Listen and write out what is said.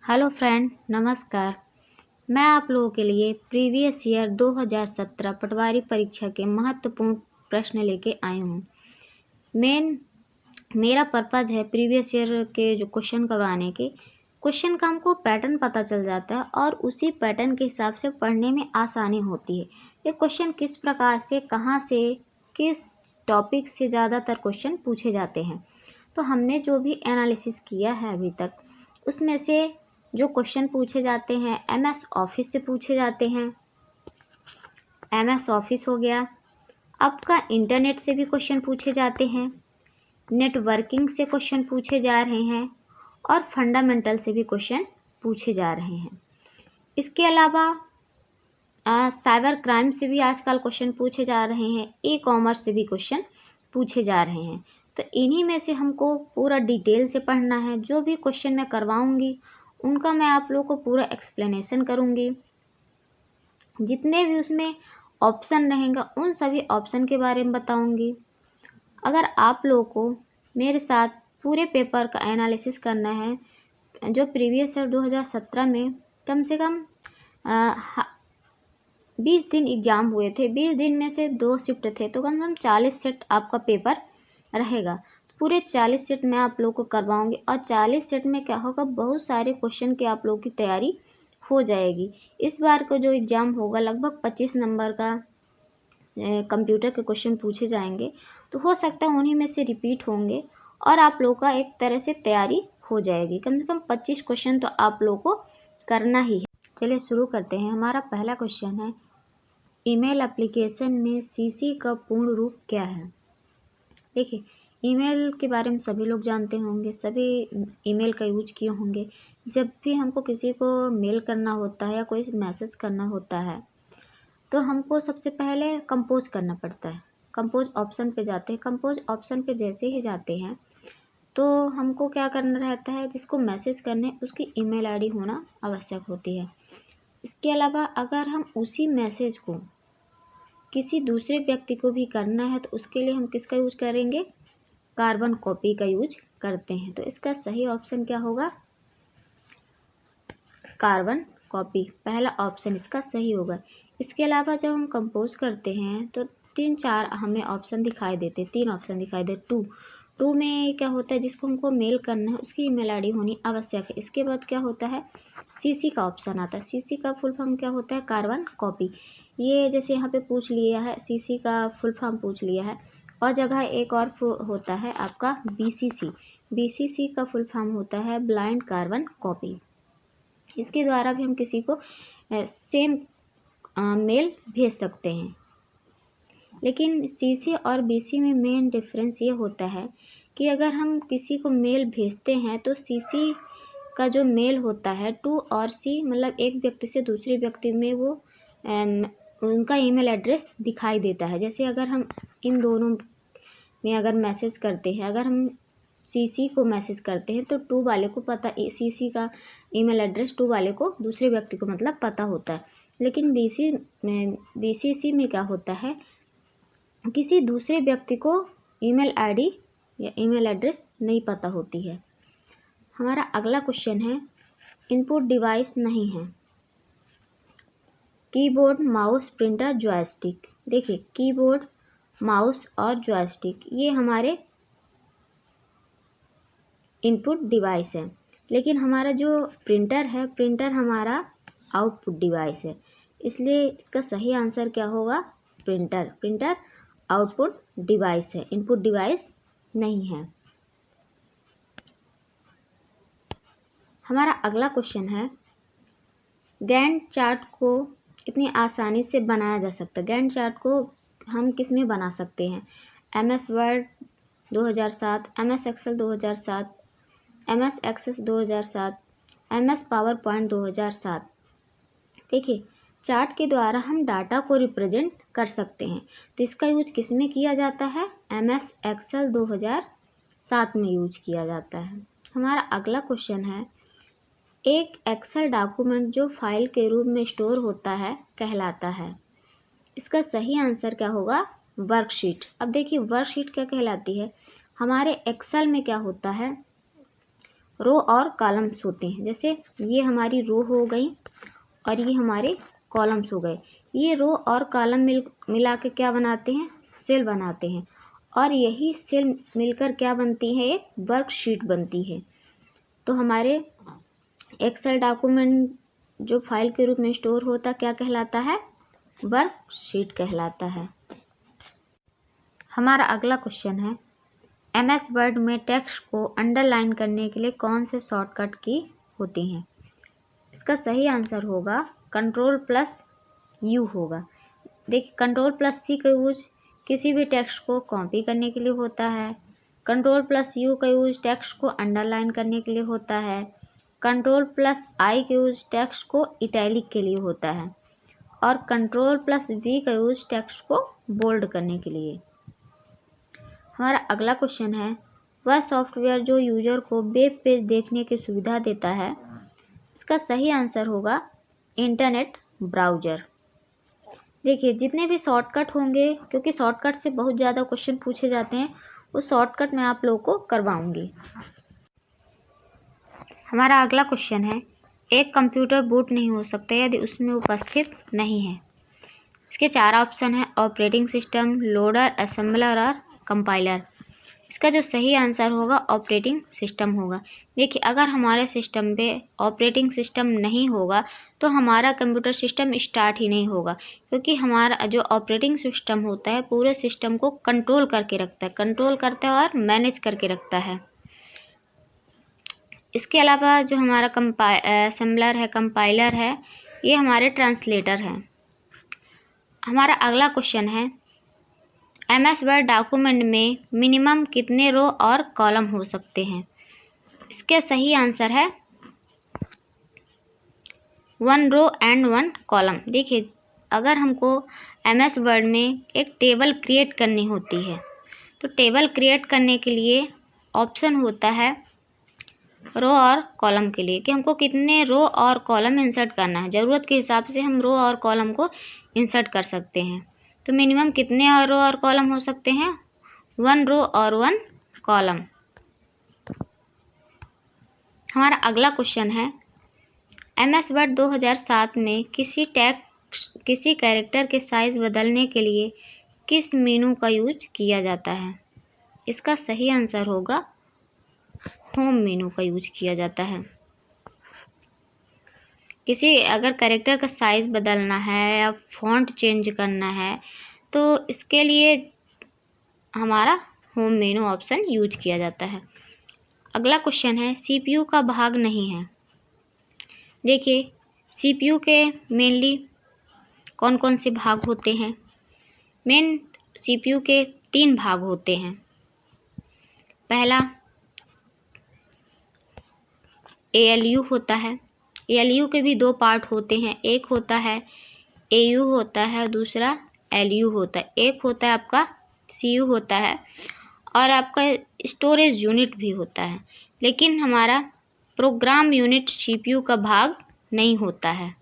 Hello friend, नमस्कार। मैं आप लोगों के लिए प्रीवियस ईयर 2017 पटवारी परीक्षा के महत्वपूर्ण प्रश्न लेके आई हूँ। मेरा पर्पज़ है प्रीवियस ईयर के जो क्वेश्चन करवाने के। क्वेश्चन का हमको पैटर्न पता चल जाता है और उसी पैटर्न के हिसाब से पढ़ने में आसानी होती है। ये क्वेश्चन किस प्रकार से, कहाँ से, किस टॉपिक से ज़्यादातर क्वेश्चन पूछे जाते हैं। तो हमने जो भी एनालिसिस किया है अभी तक, उसमें से जो क्वेश्चन पूछे जाते हैं एमएस ऑफिस से पूछे जाते हैं। एमएस ऑफिस हो गया, आपका इंटरनेट से भी क्वेश्चन पूछे जाते हैं, नेटवर्किंग से क्वेश्चन पूछे जा रहे हैं और फंडामेंटल से भी क्वेश्चन पूछे जा रहे हैं। इसके अलावा साइबर क्राइम से भी आजकल क्वेश्चन पूछे जा रहे हैं, ई कॉमर्स से भी क्वेश्चन पूछे जा रहे हैं। तो इन्हीं में से हमको पूरा डिटेल से पढ़ना है। जो भी क्वेश्चन मैं करवाऊंगी उनका मैं आप लोगों को पूरा एक्सप्लेनेशन करूंगी। जितने भी उसमें ऑप्शन रहेंगे उन सभी ऑप्शन के बारे में बताऊंगी। अगर आप लोगों को मेरे साथ पूरे पेपर का एनालिसिस करना है, जो प्रीवियस ईयर 2017 में कम से कम 20 दिन एग्ज़ाम हुए थे, 20 दिन में से 2 शिफ्ट थे, तो कम से कम 40 सेट आपका पेपर रहेगा। पूरे 40 सेट मैं आप लोगों को करवाऊंगी और 40 सेट में क्या होगा, बहुत सारे क्वेश्चन की आप लोगों की तैयारी हो जाएगी। इस बार का जो एग्ज़ाम होगा लगभग 25 नंबर का कंप्यूटर के क्वेश्चन पूछे जाएंगे। तो हो सकता है उन्हीं में से रिपीट होंगे और आप लोगों का एक तरह से तैयारी हो जाएगी। कम से कम 25 क्वेश्चन तो आप लोगों को करना ही है। चलिए शुरू करते हैं। हमारा पहला क्वेश्चन है, ईमेल एप्लीकेशन में सीसी का पूर्ण रूप क्या है। देखिए, ईमेल के बारे में सभी लोग जानते होंगे, सभी ईमेल का यूज किए होंगे। जब भी हमको किसी को मेल करना होता है या कोई मैसेज करना होता है तो हमको सबसे पहले कंपोज करना पड़ता है। कंपोज ऑप्शन पे जाते हैं। कंपोज ऑप्शन पे जैसे ही जाते हैं तो हमको क्या करना रहता है, जिसको मैसेज करने उसकी ईमेल आईडी होना आवश्यक होती है। इसके अलावा अगर हम उसी मैसेज को किसी दूसरे व्यक्ति को भी करना है तो उसके लिए हम किसका यूज करेंगे, कार्बन कॉपी का यूज करते हैं। तो इसका सही ऑप्शन क्या होगा, कार्बन कॉपी। पहला ऑप्शन इसका सही होगा। इसके अलावा जब हम कंपोज करते हैं तो 3-4 हमें ऑप्शन दिखाई देते, 3 ऑप्शन दिखाई देते। टू में क्या होता है, जिसको हमको मेल करना है उसकी ईमेल आईडी होनी आवश्यक है। इसके बाद क्या होता है, सीसी का ऑप्शन आता है। सीसी का फुल फॉर्म क्या होता है, कार्बन कॉपी। ये जैसे यहाँ पे पूछ लिया है, सीसी का फुल फॉर्म पूछ लिया है। और जगह एक और होता है आपका बीसीसी। बीसीसी का फुल फॉर्म होता है ब्लाइंड कार्बन कॉपी। इसके द्वारा भी हम किसी को सेम मेल भेज सकते हैं। लेकिन सीसी और बीसी में मेन डिफरेंस ये होता है कि अगर हम किसी को मेल भेजते हैं तो सीसी का जो मेल होता है टू और सी, मतलब एक व्यक्ति से दूसरे व्यक्ति में वो उनका ईमेल एड्रेस दिखाई देता है। जैसे अगर हम इन दोनों में अगर मैसेज करते हैं, अगर हम सीसी को मैसेज करते हैं तो टू वाले को पता, सीसी का ईमेल एड्रेस टू वाले को, दूसरे व्यक्ति को मतलब पता होता है। लेकिन बीसीसी में क्या होता है, किसी दूसरे व्यक्ति को ईमेल आईडी या ईमेल एड्रेस नहीं पता होती है। हमारा अगला क्वेश्चन है, इनपुट डिवाइस नहीं है, कीबोर्ड, माउस, प्रिंटर, जॉयस्टिक। देखिए, कीबोर्ड, माउस और जॉयस्टिक ये हमारे इनपुट डिवाइस है। लेकिन हमारा जो प्रिंटर है, प्रिंटर हमारा आउटपुट डिवाइस है। इसलिए इसका सही आंसर क्या होगा, प्रिंटर। प्रिंटर आउटपुट डिवाइस है, इनपुट डिवाइस नहीं है। हमारा अगला क्वेश्चन है, गैंट चार्ट को इतनी आसानी से बनाया जा सकता है। गैंट चार्ट को हम किस में बना सकते हैं, MS Word 2007, MS Excel 2007, MS Access 2007, MS PowerPoint 2007। देखिए, चार्ट के द्वारा हम डाटा को रिप्रेजेंट कर सकते हैं। तो इसका यूज किस में किया जाता है, एमएस एक्सेल 2007 में यूज किया जाता है। हमारा अगला क्वेश्चन है, एक एक्सेल डॉक्यूमेंट जो फाइल के रूप में स्टोर होता है कहलाता है। इसका सही आंसर क्या होगा, वर्कशीट। अब देखिए, वर्कशीट क्या कहलाती है, हमारे एक्सेल में क्या होता है, रो और कॉलम्स होते हैं। जैसे ये हमारी रो हो गई और ये हमारे कॉलम्स हो गए। ये रो और कॉलम मिला के क्या बनाते हैं, सेल बनाते हैं। और यही सेल मिलकर क्या बनती है, एक वर्कशीट बनती है। तो हमारे एक्सेल डॉक्यूमेंट जो फाइल के रूप में स्टोर होता क्या कहलाता है, वर्कशीट कहलाता है। हमारा अगला क्वेश्चन है, MS वर्ड में टेक्स्ट को अंडरलाइन करने के लिए कौन से शॉर्टकट की होती हैं। इसका सही आंसर होगा Ctrl+U होगा। देखिए Ctrl+C का यूज किसी भी टेक्स्ट को कॉपी करने के लिए होता है। Ctrl+U का यूज टेक्स्ट को अंडरलाइन करने के लिए होता है। Ctrl+I का यूज टेक्स्ट को इटैलिक के लिए होता है। और Ctrl+V का यूज टेक्स्ट को बोल्ड करने के लिए। हमारा अगला क्वेश्चन है, वह सॉफ्टवेयर जो यूजर को वेब पेज देखने की सुविधा देता है। इसका सही आंसर होगा इंटरनेट ब्राउज़र। देखिए जितने भी शॉर्टकट होंगे, क्योंकि शॉर्टकट से बहुत ज़्यादा क्वेश्चन पूछे जाते हैं, उस शॉर्टकट मैं आप लोगों को करवाऊंगी। हमारा अगला क्वेश्चन है, एक कंप्यूटर बूट नहीं हो सकता यदि उसमें उपस्थित नहीं है। इसके 4 ऑप्शन है, ऑपरेटिंग सिस्टम, लोडर, असेंबलर और कंपाइलर। इसका जो सही आंसर होगा ऑपरेटिंग सिस्टम होगा। देखिए अगर हमारे सिस्टम पे ऑपरेटिंग सिस्टम नहीं होगा तो हमारा कंप्यूटर सिस्टम स्टार्ट ही नहीं होगा, क्योंकि हमारा जो ऑपरेटिंग सिस्टम होता है पूरे सिस्टम को कंट्रोल करके रखता है, कंट्रोल करता है और मैनेज करके रखता है। इसके अलावा जो हमारा असेंबलर है, कंपाइलर है, ये हमारे ट्रांसलेटर हैं। हमारा अगला क्वेश्चन है, MS वर्ड डॉक्यूमेंट में मिनिमम कितने रो और कॉलम हो सकते हैं। इसका सही आंसर है 1 रो एंड 1 कॉलम। देखिए अगर हमको MS वर्ड में एक टेबल क्रिएट करनी होती है तो टेबल क्रिएट करने के लिए ऑप्शन होता है रो और कॉलम के लिए, कि हमको कितने रो और कॉलम इंसर्ट करना है। ज़रूरत के हिसाब से हम रो और कॉलम को इंसर्ट कर सकते हैं। तो मिनिमम कितने रो और कॉलम हो सकते हैं, 1 रो और 1 कॉलम। हमारा अगला क्वेश्चन है, MS वर्ड 2007 में किसी कैरेक्टर के साइज बदलने के लिए किस मेनू का यूज किया जाता है। इसका सही आंसर होगा होम मेनू का यूज किया जाता है। किसी अगर कैरेक्टर का साइज बदलना है या फॉन्ट चेंज करना है तो इसके लिए हमारा होम मेनू ऑप्शन यूज किया जाता है। अगला क्वेश्चन है, CPU का भाग नहीं है। देखिए CPU के मेनली कौन कौन से भाग होते हैं। मेन CPU के 3 भाग होते हैं। पहला ALU होता है। ALU के भी 2 पार्ट होते हैं, एक होता है AU होता है, दूसरा LU होता है। एक होता है आपका CU होता है और आपका स्टोरेज यूनिट भी होता है, लेकिन हमारा प्रोग्राम यूनिट CPU का भाग नहीं होता है।